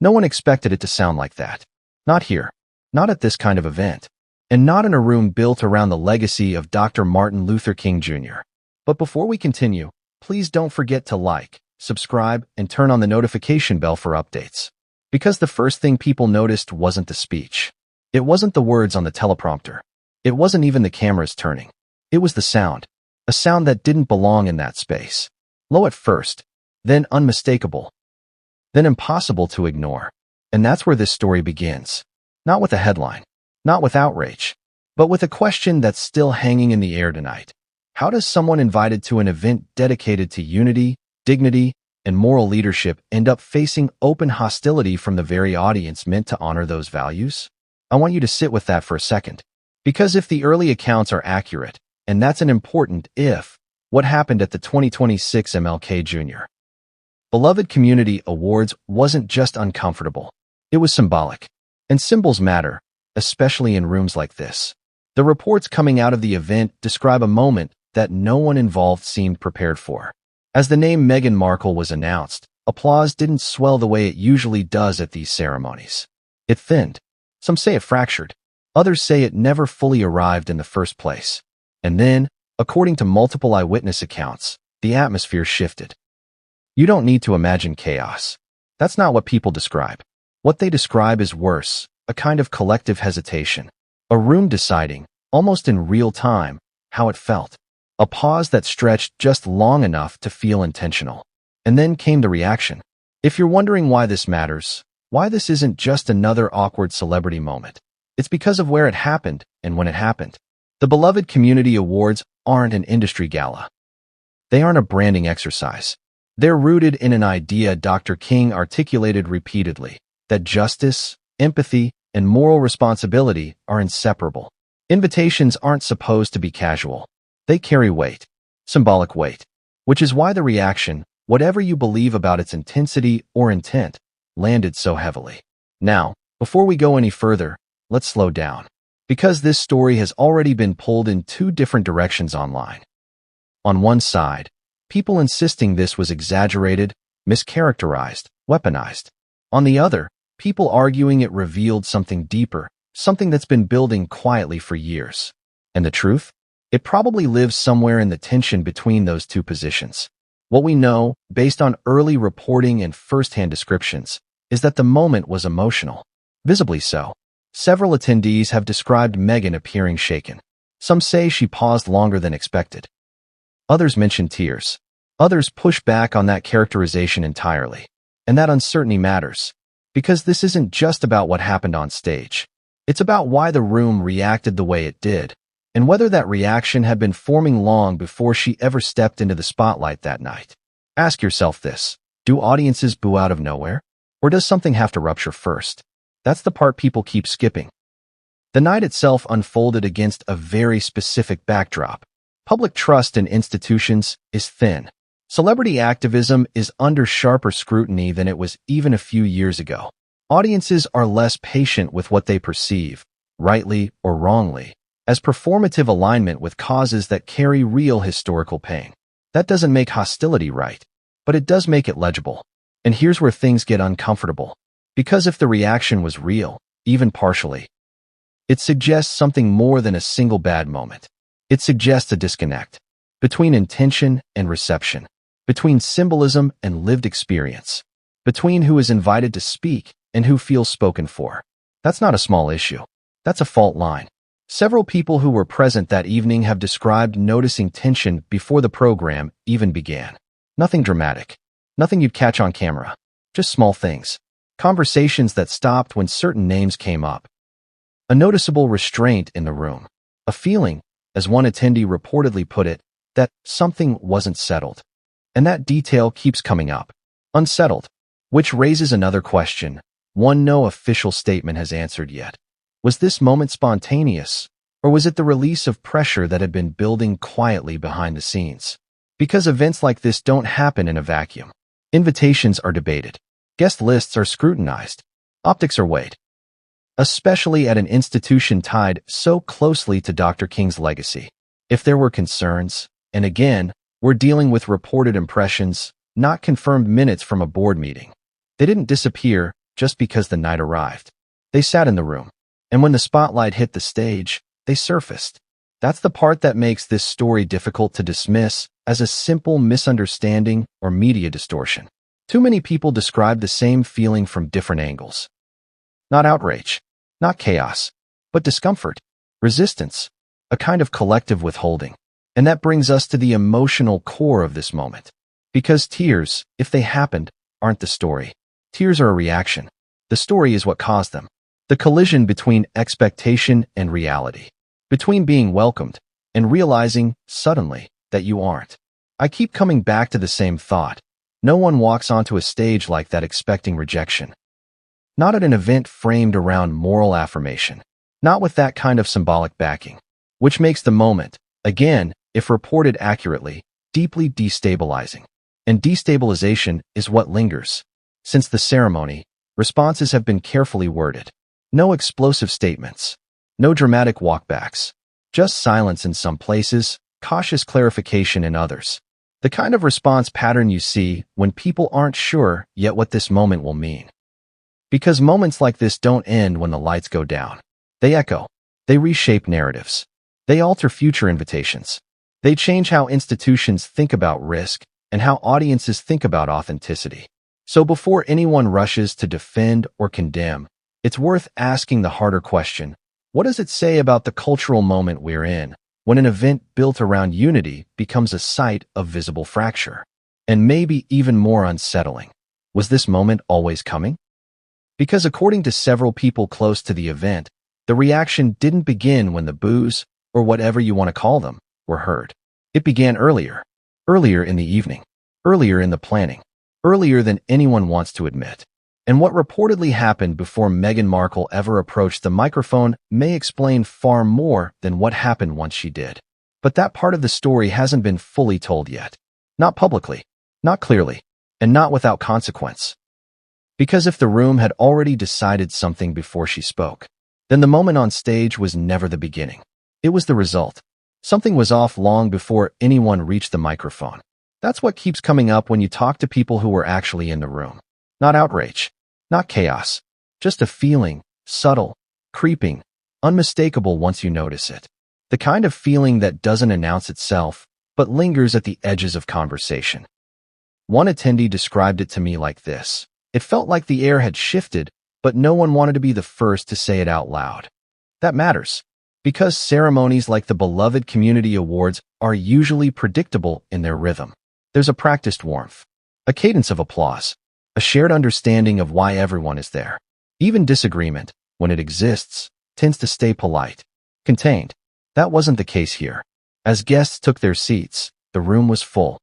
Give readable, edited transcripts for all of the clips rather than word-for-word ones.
No one expected it to sound like that. Not here. Not at this kind of event. And not in a room built around the legacy of Dr. Martin Luther King Jr. But before we continue, please don't forget to like, subscribe, and turn on the notification bell for updates. Because the first thing people noticed wasn't the speech. It wasn't the words on the teleprompter. It wasn't even the cameras turning. It was the sound. A sound that didn't belong in that space. Low at first, then unmistakable, then impossible to ignore. And that's where this story begins. Not with a headline, not with outrage, but with a question that's still hanging in the air tonight. How does someone invited to an event dedicated to unity, dignity, and moral leadership end up facing open hostility from the very audience meant to honor those values? I want you to sit with that for a second. Because if the early accounts are accurate, and that's an important if, what happened at the 2026 MLK Jr. Beloved Community Awards wasn't just uncomfortable. It was symbolic. And symbols matter, especially in rooms like this. The reports coming out of the event describe a moment that no one involved seemed prepared for. As the name Meghan Markle was announced, applause didn't swell the way it usually does at these ceremonies. It thinned. Some say it fractured. Others say it never fully arrived in the first place. And then, according to multiple eyewitness accounts, the atmosphere shifted. You don't need to imagine chaos. That's not what people describe. What they describe is worse, a kind of collective hesitation. A room deciding, almost in real time, how it felt. A pause that stretched just long enough to feel intentional. And then came the reaction. If you're wondering why this matters, why this isn't just another awkward celebrity moment, it's because of where it happened and when it happened. The Beloved Community Awards aren't an industry gala. They aren't a branding exercise. They're rooted in an idea Dr. King articulated repeatedly, that justice, empathy, and moral responsibility are inseparable. Invitations aren't supposed to be casual. They carry weight, symbolic weight, which is why the reaction, whatever you believe about its intensity or intent, landed so heavily. Now, before we go any further, let's slow down. Because this story has already been pulled in two different directions online. On one side, people insisting this was exaggerated, mischaracterized, weaponized. On the other, people arguing it revealed something deeper, something that's been building quietly for years. And the truth? It probably lives somewhere in the tension between those two positions. What we know, based on early reporting and first-hand descriptions, is that the moment was emotional. Visibly so. Several attendees have described Meghan appearing shaken. Some say she paused longer than expected. Others mention tears. Others push back on that characterization entirely. And that uncertainty matters. Because this isn't just about what happened on stage. It's about why the room reacted the way it did, and whether that reaction had been forming long before she ever stepped into the spotlight that night. Ask yourself this: do audiences boo out of nowhere? Or does something have to rupture first? That's the part people keep skipping. The night itself unfolded against a very specific backdrop. Public trust in institutions is thin. Celebrity activism is under sharper scrutiny than it was even a few years ago. Audiences are less patient with what they perceive, rightly or wrongly, as performative alignment with causes that carry real historical pain. That doesn't make hostility right, but it does make it legible. And here's where things get uncomfortable. Because if the reaction was real, even partially, it suggests something more than a single bad moment. It suggests a disconnect between intention and reception, between symbolism and lived experience, between who is invited to speak and who feels spoken for. That's not a small issue. That's a fault line. Several people who were present that evening have described noticing tension before the program even began. Nothing dramatic. Nothing you'd catch on camera. Just small things. Conversations that stopped when certain names came up. A noticeable restraint in the room. A feeling, as one attendee reportedly put it, that something wasn't settled. And that detail keeps coming up. Unsettled. Which raises another question, one no official statement has answered yet. Was this moment spontaneous, or was it the release of pressure that had been building quietly behind the scenes? Because events like this don't happen in a vacuum. Invitations are debated. Guest lists are scrutinized. Optics are weighed. Especially at an institution tied so closely to Dr. King's legacy. If there were concerns, and again, we're dealing with reported impressions, not confirmed minutes from a board meeting. They didn't disappear, just because the night arrived. They sat in the room, and when the spotlight hit the stage, they surfaced. That's the part that makes this story difficult to dismiss as a simple misunderstanding or media distortion. Too many people describe the same feeling from different angles. Not outrage, not chaos, but discomfort, resistance, a kind of collective withholding. And that brings us to the emotional core of this moment. Because tears, if they happened, aren't the story. Tears are a reaction. The story is what caused them. The collision between expectation and reality. Between being welcomed and realizing, suddenly, that you aren't. I keep coming back to the same thought. No one walks onto a stage like that expecting rejection. Not at an event framed around moral affirmation. Not with that kind of symbolic backing. Which makes the moment, again, if reported accurately, deeply destabilizing. And destabilization is what lingers. Since the ceremony, responses have been carefully worded. No explosive statements. No dramatic walkbacks. Just silence in some places, cautious clarification in others. The kind of response pattern you see when people aren't sure yet what this moment will mean. Because moments like this don't end when the lights go down. They echo. They reshape narratives. They alter future invitations. They change how institutions think about risk and how audiences think about authenticity. So before anyone rushes to defend or condemn, it's worth asking the harder question. What does it say about the cultural moment we're in when an event built around unity becomes a site of visible fracture? And maybe even more unsettling, was this moment always coming? Because according to several people close to the event, the reaction didn't begin when the boos, or whatever you want to call them, were heard. It began earlier. Earlier in the evening. Earlier in the planning. Earlier than anyone wants to admit. And what reportedly happened before Meghan Markle ever approached the microphone may explain far more than what happened once she did. But that part of the story hasn't been fully told yet. Not publicly, not clearly, and not without consequence. Because if the room had already decided something before she spoke, then the moment on stage was never the beginning. It was the result. Something was off long before anyone reached the microphone. That's what keeps coming up when you talk to people who were actually in the room. Not outrage, not chaos, just a feeling, subtle, creeping, unmistakable once you notice it. The kind of feeling that doesn't announce itself, but lingers at the edges of conversation. One attendee described it to me like this. It felt like the air had shifted, but no one wanted to be the first to say it out loud. That matters, because ceremonies like the beloved Community Awards are usually predictable in their rhythm. There's a practiced warmth, a cadence of applause, a shared understanding of why everyone is there. Even disagreement, when it exists, tends to stay polite, contained. That wasn't the case here. As guests took their seats, the room was full.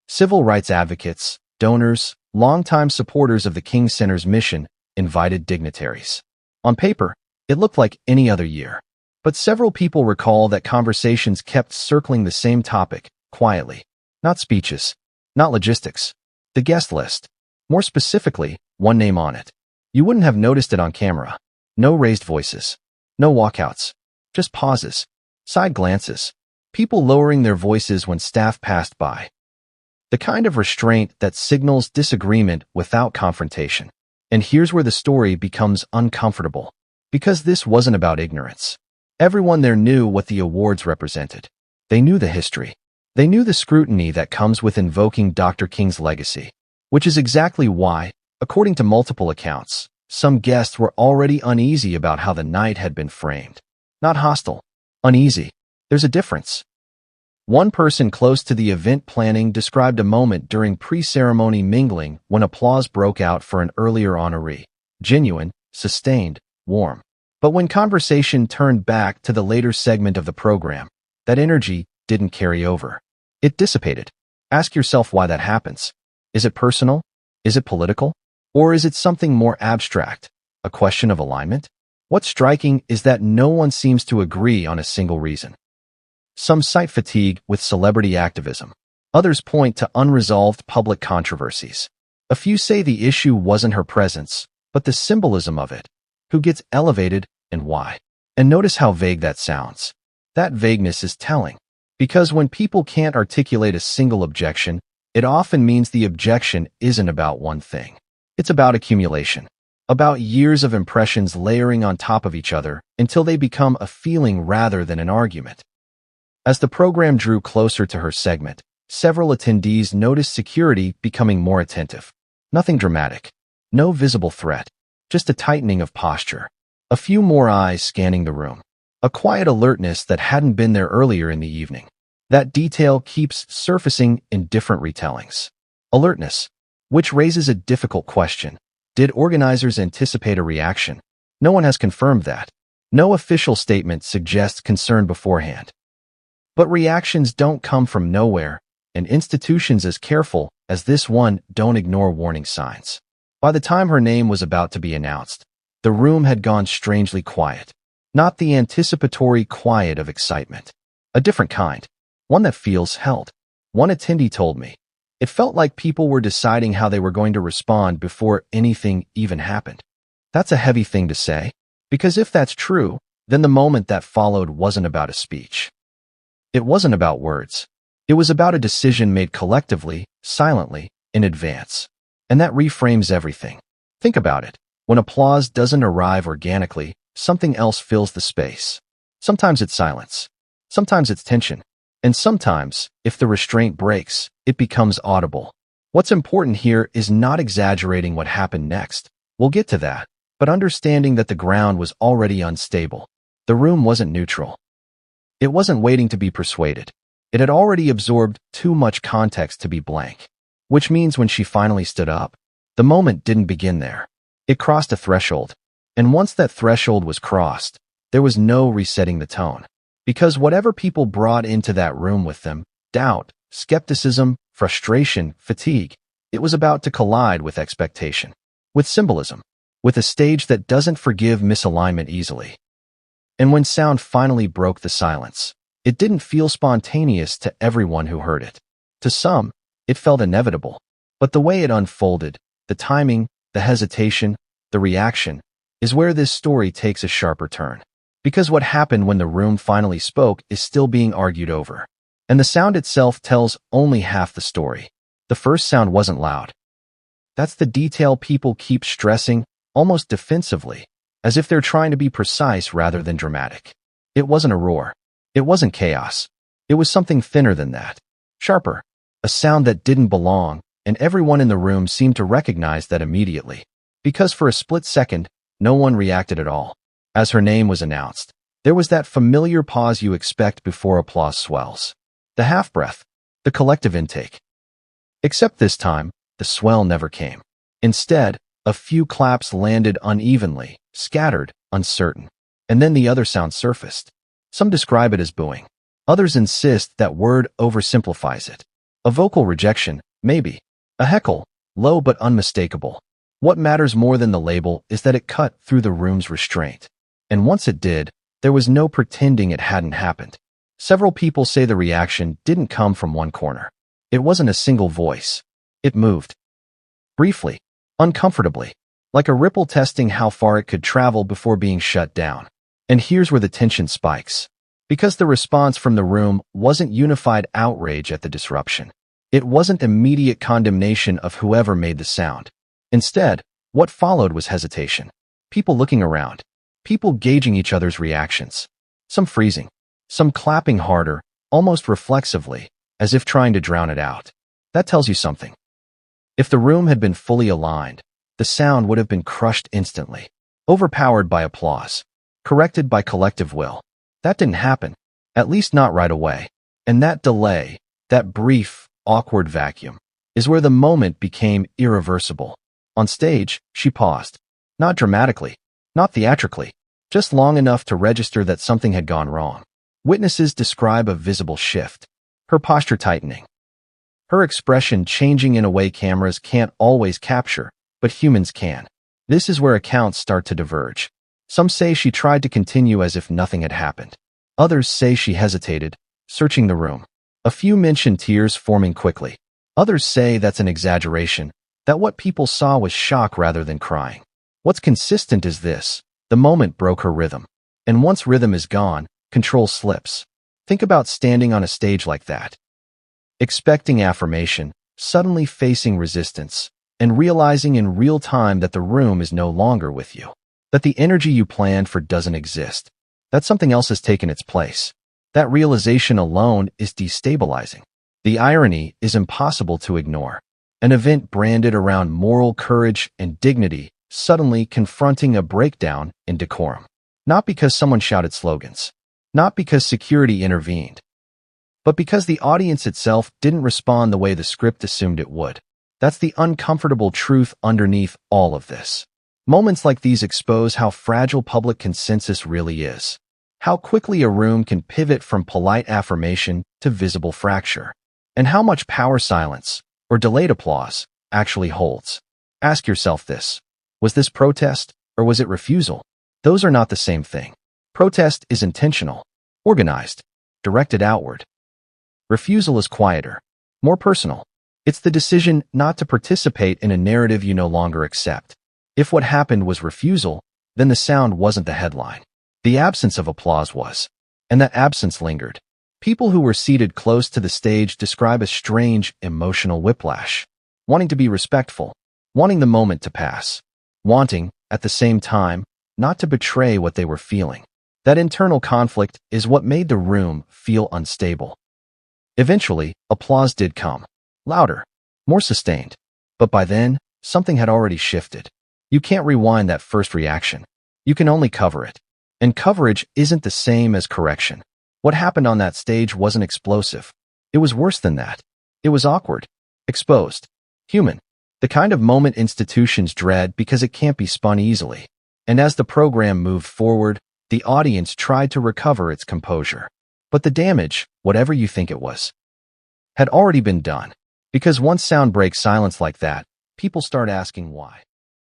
Civil rights advocates, donors, longtime supporters of the King Center's mission, invited dignitaries. On paper, it looked like any other year. But several people recall that conversations kept circling the same topic, quietly. Not speeches, not logistics. The guest list. More specifically, one name on it. You wouldn't have noticed it on camera. No raised voices. No walkouts. Just pauses. Side glances. People lowering their voices when staff passed by. The kind of restraint that signals disagreement without confrontation. And here's where the story becomes uncomfortable. Because this wasn't about ignorance. Everyone there knew what the awards represented. They knew the history. They knew the scrutiny that comes with invoking Dr. King's legacy. Which is exactly why, according to multiple accounts, some guests were already uneasy about how the night had been framed. Not hostile. Uneasy. There's a difference. One person close to the event planning described a moment during pre-ceremony mingling when applause broke out for an earlier honoree. Genuine, sustained, warm. But when conversation turned back to the later segment of the program, that energy didn't carry over. It dissipated. Ask yourself why that happens. Is it personal? Is it political? Or is it something more abstract? A question of alignment? What's striking is that no one seems to agree on a single reason. Some cite fatigue with celebrity activism. Others point to unresolved public controversies. A few say the issue wasn't her presence, but the symbolism of it. Who gets elevated and why? And notice how vague that sounds. That vagueness is telling. Because when people can't articulate a single objection, it often means the objection isn't about one thing. It's about accumulation. about years of impressions layering on top of each other until they become a feeling rather than an argument. As the program drew closer to her segment, several attendees noticed security becoming more attentive. Nothing dramatic. No visible threat. Just a tightening of posture. A few more eyes scanning the room. A quiet alertness that hadn't been there earlier in the evening. That detail keeps surfacing in different retellings. Alertness, which raises a difficult question. Did organizers anticipate a reaction? No one has confirmed that. No official statement suggests concern beforehand. But reactions don't come from nowhere, and institutions as careful as this one don't ignore warning signs. By the time her name was about to be announced, the room had gone strangely quiet. Not the anticipatory quiet of excitement. A different kind. One that feels held. One attendee told me. It felt like people were deciding how they were going to respond before anything even happened. That's a heavy thing to say, because if that's true, then the moment that followed wasn't about a speech. It wasn't about words. It was about a decision made collectively, silently, in advance. And that reframes everything. Think about it. When applause doesn't arrive organically, something else fills the space. Sometimes it's silence. Sometimes it's tension. And sometimes, if the restraint breaks, it becomes audible. What's important here is not exaggerating what happened next. We'll get to that, but understanding that the ground was already unstable. The room wasn't neutral. It wasn't waiting to be persuaded. It had already absorbed too much context to be blank. Which means when she finally stood up, the moment didn't begin there. It crossed a threshold. And once that threshold was crossed, there was no resetting the tone. Because whatever people brought into that room with them, doubt, skepticism, frustration, fatigue, it was about to collide with expectation, with symbolism, with a stage that doesn't forgive misalignment easily. And when sound finally broke the silence, it didn't feel spontaneous to everyone who heard it. To some, it felt inevitable. But the way it unfolded, the timing, the hesitation, the reaction, is where this story takes a sharper turn. Because what happened when the room finally spoke is still being argued over. And the sound itself tells only half the story. The first sound wasn't loud. That's the detail people keep stressing, almost defensively, as if they're trying to be precise rather than dramatic. It wasn't a roar. It wasn't chaos. It was something thinner than that. Sharper. A sound that didn't belong, and everyone in the room seemed to recognize that immediately. Because for a split second, no one reacted at all. As her name was announced, there was that familiar pause you expect before applause swells. The half-breath, the collective intake. Except this time, the swell never came. Instead, a few claps landed unevenly, scattered, uncertain. And then the other sound surfaced. Some describe it as booing. Others insist that word oversimplifies it. A vocal rejection, maybe. A heckle, low but unmistakable. What matters more than the label is that it cut through the room's restraint. And once it did, there was no pretending it hadn't happened. Several people say the reaction didn't come from one corner. It wasn't a single voice. It moved. Briefly, uncomfortably, like a ripple testing how far it could travel before being shut down. And here's where the tension spikes. Because the response from the room wasn't unified outrage at the disruption. It wasn't immediate condemnation of whoever made the sound. Instead, what followed was hesitation. People looking around. People gauging each other's reactions. Some freezing. Some clapping harder, almost reflexively, as if trying to drown it out. That tells you something. If the room had been fully aligned, the sound would have been crushed instantly. Overpowered by applause. Corrected by collective will. That didn't happen. At least not right away. And that delay, that brief, awkward vacuum, is where the moment became irreversible. On stage, she paused. Not dramatically. Not theatrically. Just long enough to register that something had gone wrong. Witnesses describe a visible shift. Her posture tightening. Her expression changing in a way cameras can't always capture, but humans can. This is where accounts start to diverge. Some say she tried to continue as if nothing had happened. Others say she hesitated, searching the room. A few mention tears forming quickly. Others say that's an exaggeration, that what people saw was shock rather than crying. What's consistent is this. The moment broke her rhythm. And once rhythm is gone, control slips. Think about standing on a stage like that. Expecting affirmation, suddenly facing resistance. and realizing in real time that the room is no longer with you, that the energy you planned for doesn't exist, that something else has taken its place. That realization alone is destabilizing. The irony is impossible to ignore. An event branded around moral courage and dignity suddenly confronting a breakdown in decorum. Not because someone shouted slogans, not because security intervened, but because the audience itself didn't respond the way the script assumed it would. That's the uncomfortable truth underneath all of this. Moments like these expose how fragile public consensus really is, how quickly a room can pivot from polite affirmation to visible fracture, and how much power silence, or delayed applause, actually holds. Ask yourself this: was this protest, or was it refusal? Those are not the same thing. Protest is intentional, organized, directed outward. Refusal is quieter, more personal. It's the decision not to participate in a narrative you no longer accept. If what happened was refusal, then the sound wasn't the headline. The absence of applause was, and that absence lingered. People who were seated close to the stage describe a strange, emotional whiplash, wanting to be respectful, wanting the moment to pass, wanting, at the same time, not to betray what they were feeling. That internal conflict is what made the room feel unstable. Eventually, applause did come. Louder, more sustained. But by then, something had already shifted. You can't rewind that first reaction. You can only cover it. And coverage isn't the same as correction. What happened on that stage wasn't explosive. It was worse than that. It was awkward, exposed, human. The kind of moment institutions dread because it can't be spun easily. And as the program moved forward, the audience tried to recover its composure. But the damage, whatever you think it was, had already been done. Because once sound breaks silence like that, people start asking why.